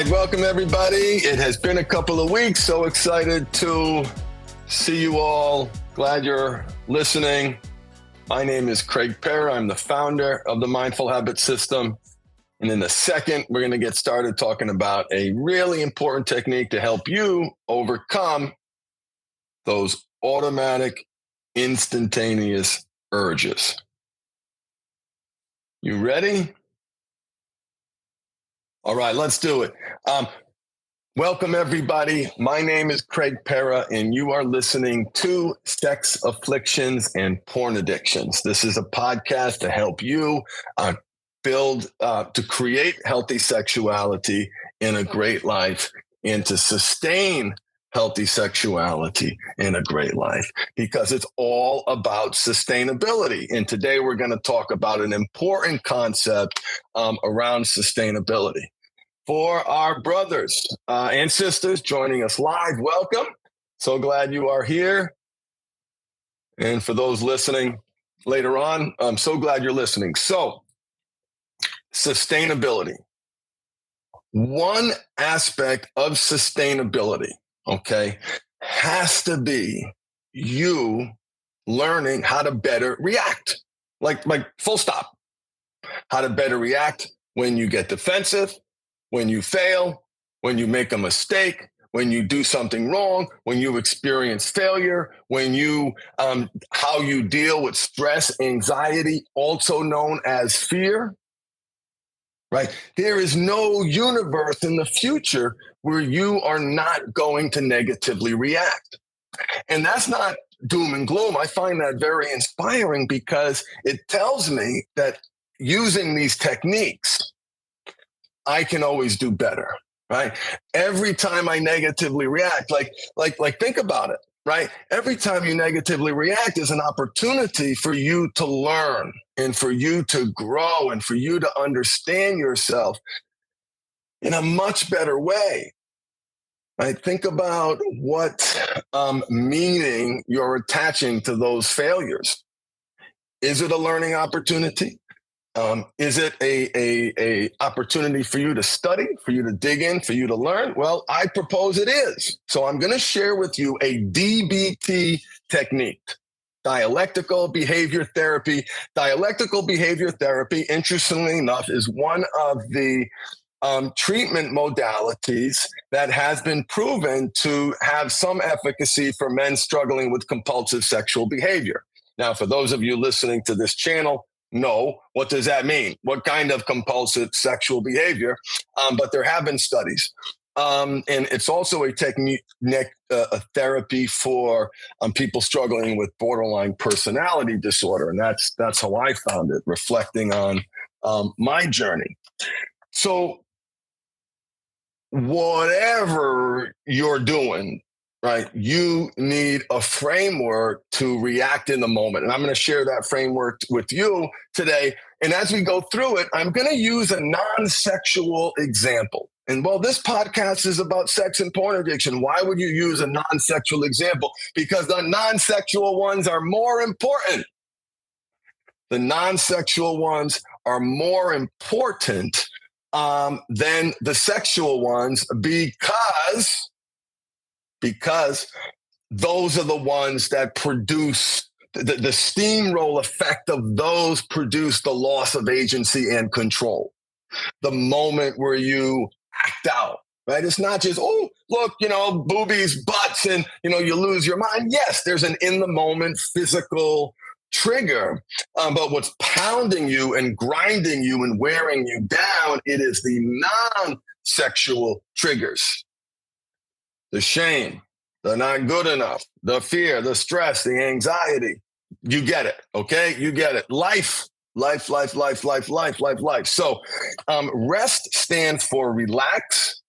right, welcome everybody. It has been a couple of weeks. So excited to see you all. Glad you're listening. My name is Craig Pera. I'm the founder of the Mindful Habit System. And in a second, we're going to get started talking about a really important technique to help you overcome those automatic, instantaneous urges. You ready? All right, let's do it. Welcome, everybody. My name is Craig Pera, and you are listening to Sex Afflictions and Porn Addictions. This is a podcast to help you to create healthy sexuality in a great life and to sustain healthy sexuality in a great life, because it's all about sustainability. And today we're going to talk about an important concept around sustainability. For our brothers and sisters joining us live, welcome. So glad you are here. And for those listening later on, I'm so glad you're listening. So, sustainability. One aspect of sustainability, okay, has to be you learning how to better react. Like full stop. How to better react when you get defensive, when you fail, when you make a mistake, when you do something wrong, when you experience failure, when you, how you deal with stress, anxiety, also known as fear, right? There is no universe in the future where you are not going to negatively react. And that's not doom and gloom. I find that very inspiring because it tells me that using these techniques, I can always do better, right? Every time I negatively react, like think about it, right? Every time you negatively react is an opportunity for you to learn and for you to grow and for you to understand yourself in a much better way, right? Think about what meaning you're attaching to those failures. Is it a learning opportunity? Is it a opportunity for you to study, for you to dig in, for you to learn? Well, I propose it is. So I'm going to share with you a DBT technique, dialectical behavior therapy. Dialectical behavior therapy, interestingly enough, is one of the treatment modalities that has been proven to have some efficacy for men struggling with compulsive sexual behavior. Now, for those of you listening to this channel, no, what does that mean? What kind of compulsive sexual behavior? But there have been studies. And it's also a technique, a therapy for people struggling with borderline personality disorder. And that's how I found it, reflecting on my journey. So whatever you're doing, right, you need a framework to react in the moment. And I'm going to share that framework with you today. And as we go through it, I'm going to use a non-sexual example. And well, this podcast is about sex and porn addiction. Why would you use a non-sexual example? Because the non-sexual ones are more important. The non-sexual ones are more important than the sexual ones because those are the ones that produce the steamroll effect of those produce the loss of agency and control. The moment where you act out, right? It's not just, oh, look, boobies, butts, and, you lose your mind. Yes, there's an in the moment physical trigger, but what's pounding you and grinding you and wearing you down, it is the non-sexual triggers. The shame, the not good enough, the fear, the stress, the anxiety. You get it, okay? You get it. Life. So REST stands for relax,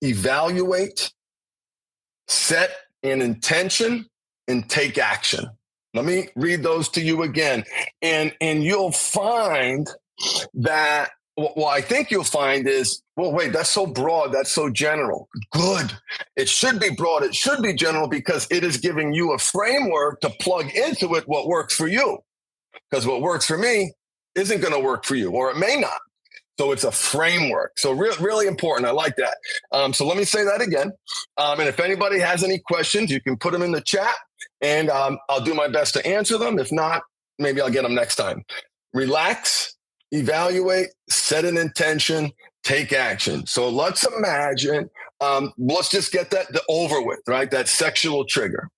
evaluate, set an intention, and take action. Let me read those to you again. And you'll find that what I think you'll find is, well, wait, that's so broad, that's so general. Good. It should be broad, it should be general, because it is giving you a framework to plug into it what works for you. Because what works for me isn't going to work for you, or it may not. So it's a framework. So really important. I like that. So let me say that again. And if anybody has any questions, you can put them in the chat, and I'll do my best to answer them. If not, maybe I'll get them next time. Relax, evaluate, set an intention, take action. So let's imagine, let's just get that over with, right? That sexual trigger.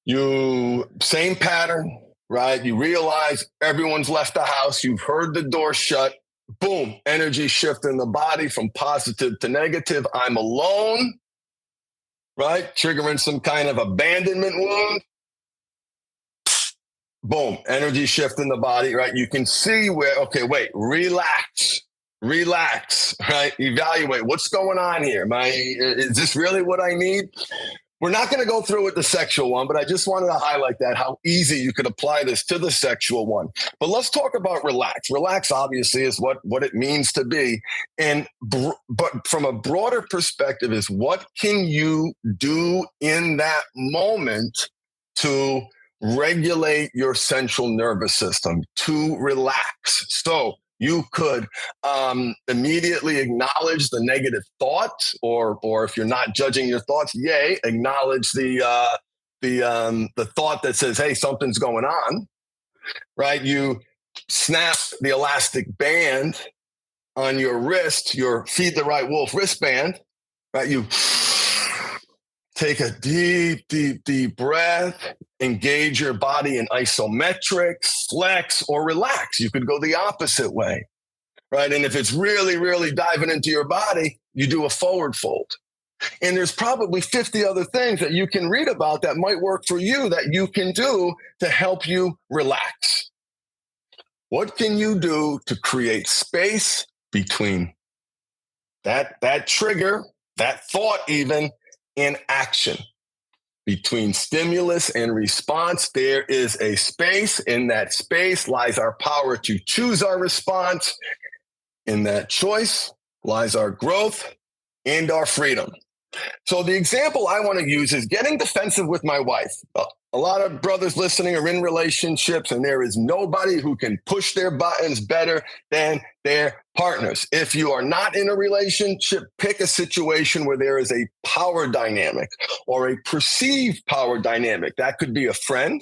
Same pattern, right? You realize everyone's left the house. You've heard the door shut. Boom, energy shift in the body from positive to negative. I'm alone, right? Triggering some kind of abandonment wound. Boom, energy shift in the body, right? You can see where, okay, wait, relax, right? Evaluate what's going on here. Is this really what I need? We're not going to go through with the sexual one, but I just wanted to highlight that, how easy you could apply this to the sexual one. But let's talk about relax. Relax, obviously, is what it means to be. But from a broader perspective is, what can you do in that moment to regulate your central nervous system, to relax? So you could immediately acknowledge the negative thought, or if you're not judging your thoughts, acknowledge the thought that says, "Hey, something's going on." Right? You snap the elastic band on your wrist, your Feed the Right Wolf wristband. Right? You take a deep breath. Engage your body in isometrics, flex, or relax. You could go the opposite way, right? And if it's really diving into your body, you do a forward fold. And there's probably 50 other things that you can read about that might work for you, that you can do to help you relax. What can you do to create space between that trigger, that thought even, and action? Between stimulus and response, there is a space. In that space lies our power to choose our response. In that choice lies our growth and our freedom. So the example I want to use is getting defensive with my wife. A lot of brothers listening are in relationships, and there is nobody who can push their buttons better than their partners. If you are not in a relationship, pick a situation where there is a power dynamic or a perceived power dynamic. That could be a friend,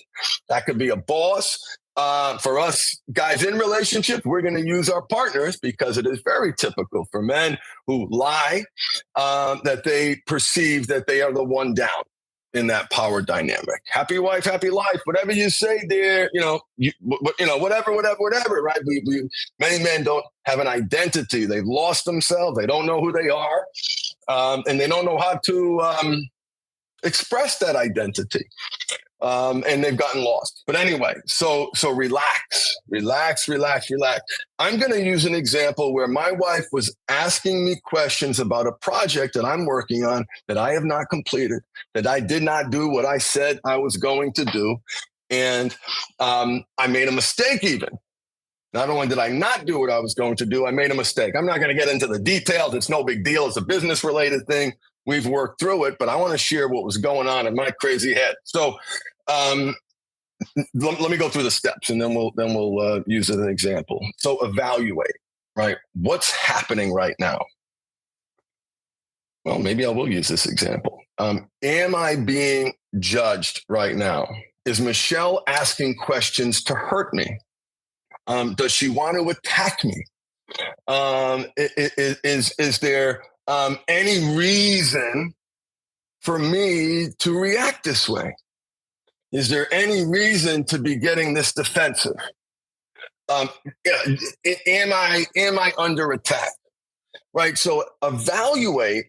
that could be a boss. For us guys in relationships, we're going to use our partners, because it is very typical for men who lie that they perceive that they are the one down in that power dynamic. Happy wife, happy life. Whatever you say, dear, whatever, right? We many men don't have an identity. They've lost themselves. They don't know who they are, and they don't know how to express that identity. And they've gotten lost. But anyway, so relax. I'm going to use an example where my wife was asking me questions about a project that I'm working on that I have not completed, that I did not do what I said I was going to do. And I made a mistake even. Not only did I not do what I was going to do, I made a mistake. I'm not going to get into the details. It's no big deal. It's a business related thing. We've worked through it, but I want to share what was going on in my crazy head. So let me go through the steps, and then we'll use it as an example. So evaluate, right? What's happening right now? Well, maybe I will use this example. Am I being judged right now? Is Michelle asking questions to hurt me? Does she want to attack me? Is there any reason for me to react this way? Is there any reason to be getting this defensive? Am I under attack? Right. So evaluate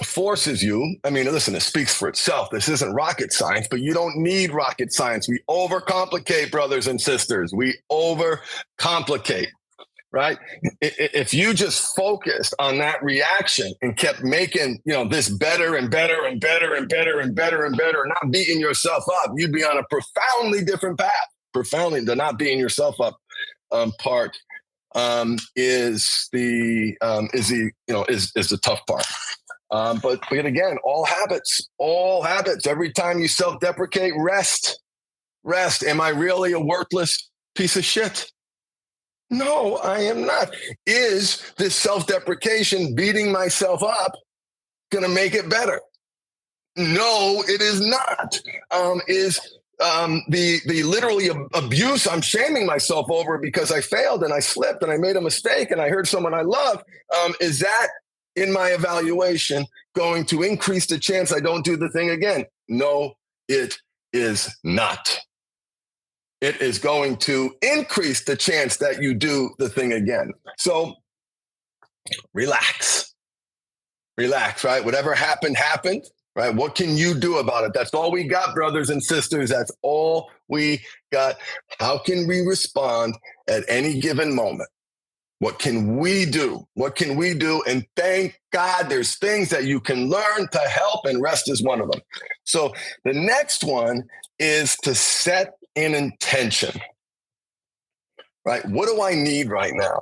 forces you. I mean, listen, it speaks for itself. This isn't rocket science, but you don't need rocket science. We overcomplicate, brothers and sisters. We overcomplicate. Right? If you just focused on that reaction and kept making, this better and better and better and better and better and better, and not beating yourself up, you'd be on a profoundly different path. Profoundly, the not beating yourself up part is the tough part. But again, all habits. Every time you self-deprecate, rest. Am I really a worthless piece of shit? No, I am not. Is this self-deprecation, beating myself up, going to make it better? No, it is not. Is the literally abuse I'm shaming myself over because I failed and I slipped and I made a mistake and I hurt someone I love, is that in my evaluation going to increase the chance I don't do the thing again? No, it is not. It is going to increase the chance that you do the thing again. So relax, right? Whatever happened, happened, right? What can you do about it? That's all we got, brothers and sisters. That's all we got. How can we respond at any given moment? What can we do? What can we do? And thank God there's things that you can learn to help, and rest is one of them. So the next one is to set an intention, right? What do I need right now?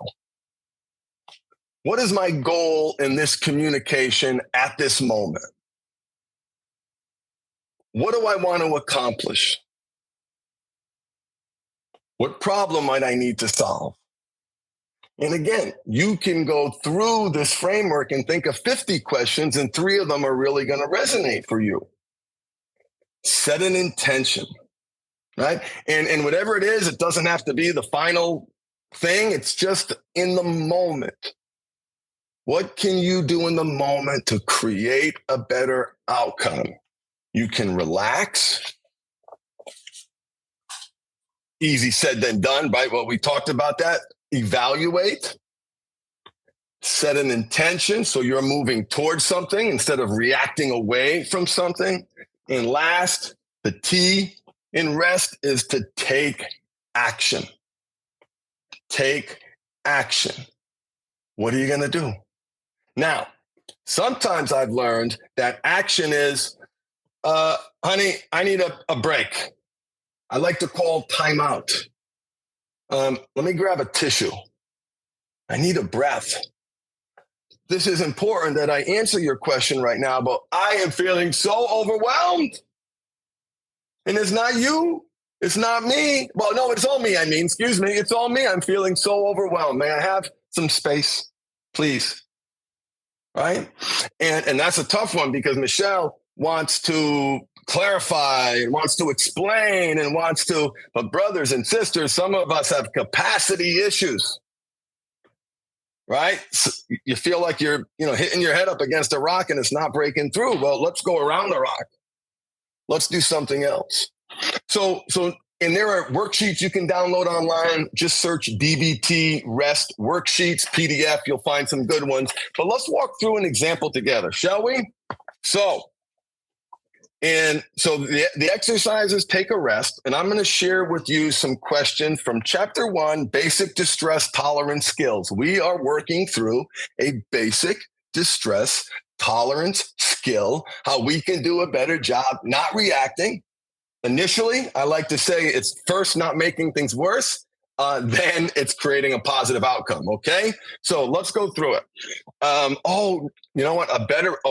What is my goal in this communication at this moment? What do I want to accomplish? What problem might I need to solve? And again, you can go through this framework and think of 50 questions, and 3 of them are really going to resonate for you. Set an intention, right? And whatever it is, it doesn't have to be the final thing. It's just in the moment. What can you do in the moment to create a better outcome? You can relax. Easy said than done, right? Well, we talked about that. Evaluate. Set an intention so you're moving towards something instead of reacting away from something. And last, the T in rest is to take action. Take action. What are you going to do? Now, sometimes I've learned that action is, honey, I need a break. I like to call timeout. Let me grab a tissue. I need a breath. This is important that I answer your question right now, but I am feeling so overwhelmed. And it's not you. It's not me. Well, no, it's all me. Excuse me. It's all me. I'm feeling so overwhelmed. May I have some space, please? Right? And that's a tough one because Michelle wants to clarify and wants to explain and wants to, but brothers and sisters, some of us have capacity issues, right? So you feel like you're, hitting your head up against a rock and it's not breaking through. Well, let's go around the rock. Let's do something else. So, and there are worksheets you can download online. Just search DBT REST worksheets, PDF. You'll find some good ones. But let's walk through an example together, shall we? So the exercises take a rest, and I'm going to share with you some questions from Chapter 1, Basic Distress Tolerance Skills. We are working through a basic distress tolerance skill, how we can do a better job not reacting. Initially, I like to say it's first not making things worse, then it's creating a positive outcome, okay? So let's go through it. You know what?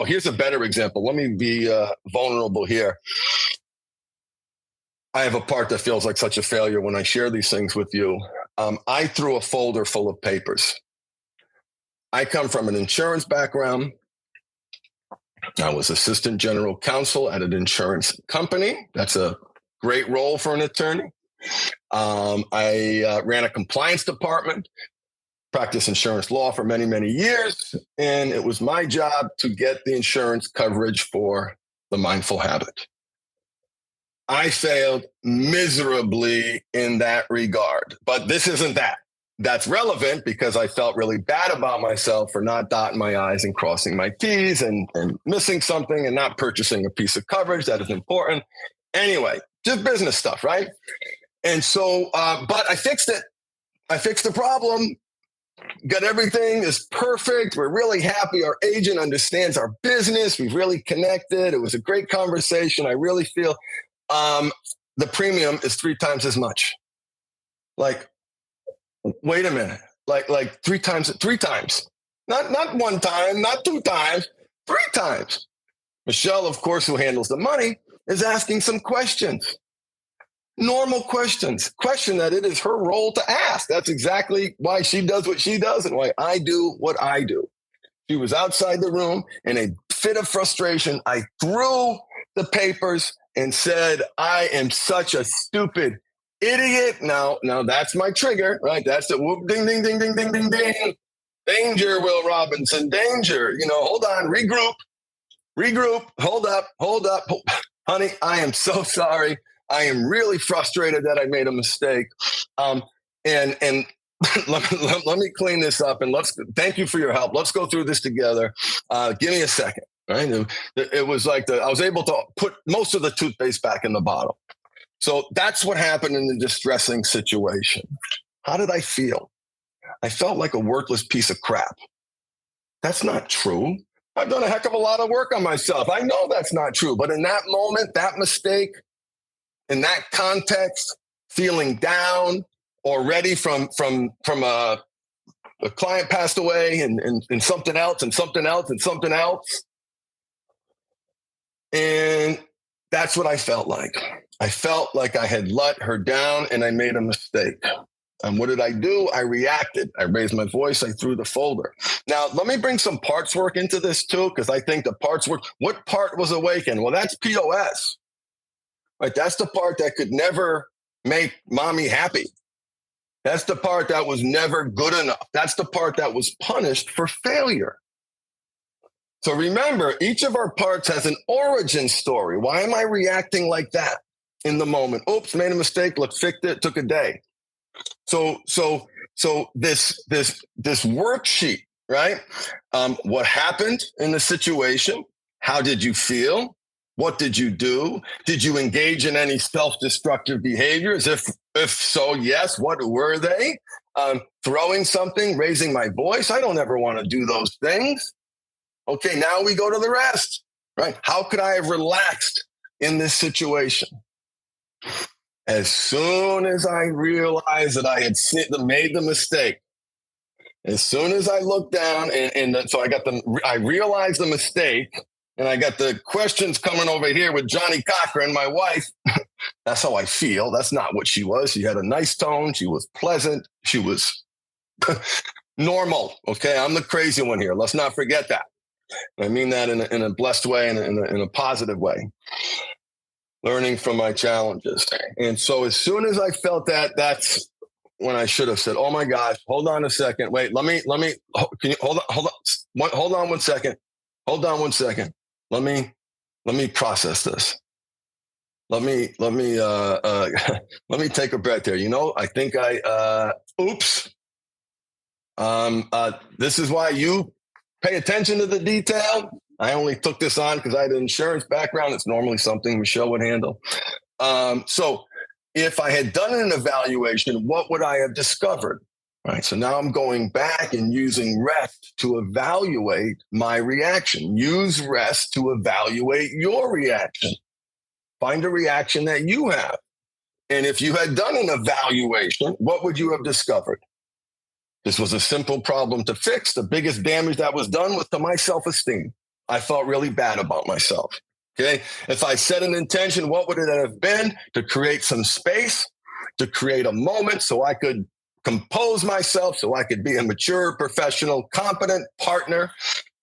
Here's a better example. Let me be vulnerable here. I have a part that feels like such a failure when I share these things with you. I threw a folder full of papers. I come from an insurance background. I was assistant general counsel at an insurance company. That's a great role for an attorney. I ran a compliance department, practiced insurance law for many, many years, and it was my job to get the insurance coverage for the mindful habit. I failed miserably in that regard, but this isn't that. That's relevant because I felt really bad about myself for not dotting my I's and crossing my T's and missing something and not purchasing a piece of coverage that is important. Anyway, just business stuff, right? And so, but I fixed it. I fixed the problem. Got everything is perfect. We're really happy. Our agent understands our business. We've really connected. It was a great conversation. I really feel the premium is 3 times as much. Like, wait a minute. Like 3 times. Not 1 time, not 2 times, 3 times. Michelle, of course, who handles the money, is asking some questions. Normal questions, question that it is her role to ask. That's exactly why she does what she does and why I do what I do. She was outside the room in a fit of frustration. I threw the papers and said, I am such a stupid idiot. Now that's my trigger, right? That's the whoop, ding, ding, ding, ding, ding, ding, ding. Danger, Will Robinson, danger. Hold on, regroup, hold up. Honey, I am so sorry. I am really frustrated that I made a mistake. And let me clean this up and thank you for your help. Let's go through this together. Give me a second. Right? It was like I was able to put most of the toothpaste back in the bottle. So that's what happened in the distressing situation. How did I feel? I felt like a worthless piece of crap. That's not true. I've done a heck of a lot of work on myself. I know that's not true. But in that moment, that mistake, in that context, feeling down already from a client passed away and something else and something else and something else. And that's what I felt like. I felt like I had let her down and I made a mistake. And what did I do? I reacted. I raised my voice. I threw the folder. Now, let me bring some parts work into this too, because I think the parts work. What part was awakened? Well, that's POS. Right? That's the part that could never make mommy happy. That's the part that was never good enough. That's the part that was punished for failure. So remember, each of our parts has an origin story. Why am I reacting like that in the moment? Oops, made a mistake. Look, fixed it. Took a day. So this worksheet, right? What happened in the situation? How did you feel? What did you do? Did you engage in any self-destructive behaviors? If so, yes. What were they? Throwing something, raising my voice. I don't ever want to do those things. Okay, now we go to the rest, right? How could I have relaxed in this situation? As soon as I realized that I had made the mistake, as soon as I looked down so I realized the mistake and I got the questions coming over here with Johnny Cochran, my wife. That's how I feel. That's not what she was. She had a nice tone. She was pleasant. She was normal. Okay. I'm the crazy one here. Let's not forget that. I mean that in a blessed way and in a positive way. Learning from my challenges. And so as soon as I felt that, that's when I should have said, oh my gosh, hold on a second. Wait, can you hold on 1 second. Hold on 1 second. Let me process this. Let me let me take a breath here. I think oops. This is why you pay attention to the detail. I only took this on because I had an insurance background. It's normally something Michelle would handle. So if I had done an evaluation, what would I have discovered? Right. So now I'm going back and using rest to evaluate my reaction. Use rest to evaluate your reaction. Find a reaction that you have. And if you had done an evaluation, what would you have discovered? This was a simple problem to fix. The biggest damage that was done was to my self-esteem. I felt really bad about myself. Okay. If I set an intention, what would it have been? To create some space, to create a moment so I could compose myself, so I could be a mature, professional, competent partner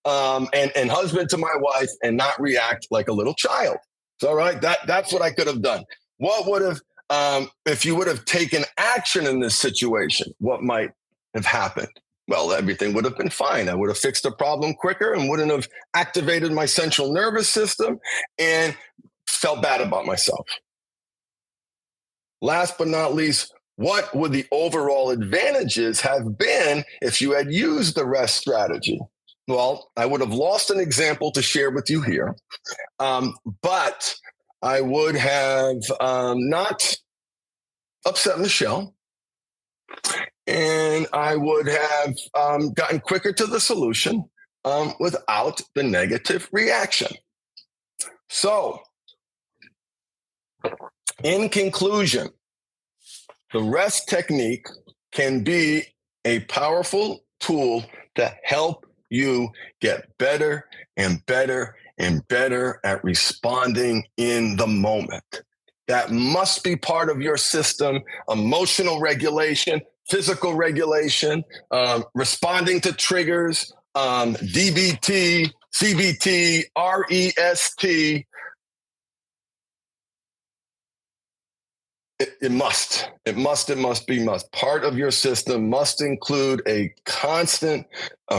and husband to my wife and not react like a little child. So, all right, that's what I could have done. What would have, if you would have taken action in this situation, what might have happened? Well, everything would have been fine. I would have fixed the problem quicker and wouldn't have activated my central nervous system and felt bad about myself. Last but not least, what would the overall advantages have been if you had used the rest strategy? Well, I would have lost an example to share with you here, but I would have not upset Michelle. And I would have gotten quicker to the solution without the negative reaction. So, in conclusion, the rest technique can be a powerful tool to help you get better and better and better at responding in the moment. that must be part of your system: emotional regulation, physical regulation, responding to triggers, DBT, CBT, REST. It must be part of your system. Must include a constant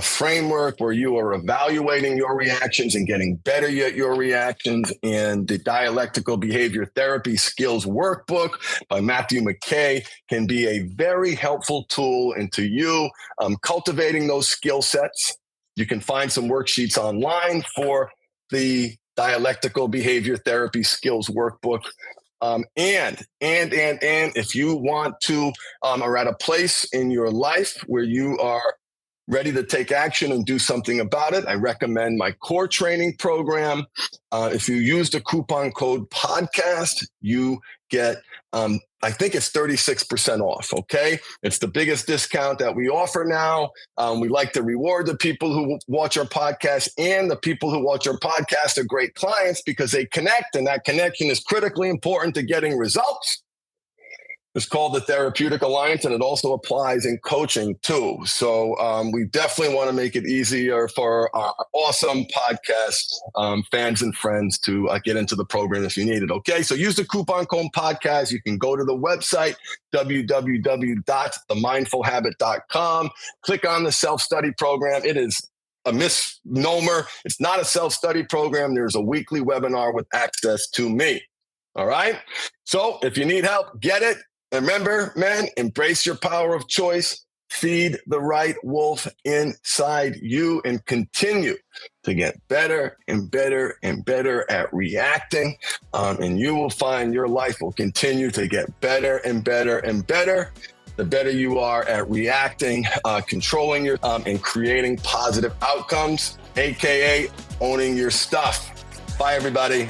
framework where you are evaluating your reactions and getting better at your reactions. And the Dialectical Behavior Therapy Skills Workbook by Matthew McKay can be a very helpful tool into you cultivating those skill sets. You can find some worksheets online for the Dialectical Behavior Therapy Skills Workbook. And if you want to, are at a place in your life where you are ready to take action and do something about it, I recommend my core training program. If you use the coupon code podcast, you get, I think it's 36% off. Okay. It's the biggest discount that we offer now. We like to reward the people who watch our podcast, and the people who watch our podcast are great clients because they connect, and that connection is critically important to getting results. It's called the Therapeutic Alliance, and it also applies in coaching too. So we definitely want to make it easier for our awesome podcast fans and friends to get into the program if you need it. Okay, so use the coupon code podcast. You can go to the website, www.themindfulhabit.com. Click on the self-study program. It is a misnomer. It's not a self-study program. There's a weekly webinar with access to me. All right, so if you need help, get it. And remember, man, embrace your power of choice, feed the right wolf inside you, and continue to get better and better and better at reacting. And you will find your life will continue to get better and better and better. The better you are at reacting, controlling your, and creating positive outcomes, AKA owning your stuff. Bye, everybody.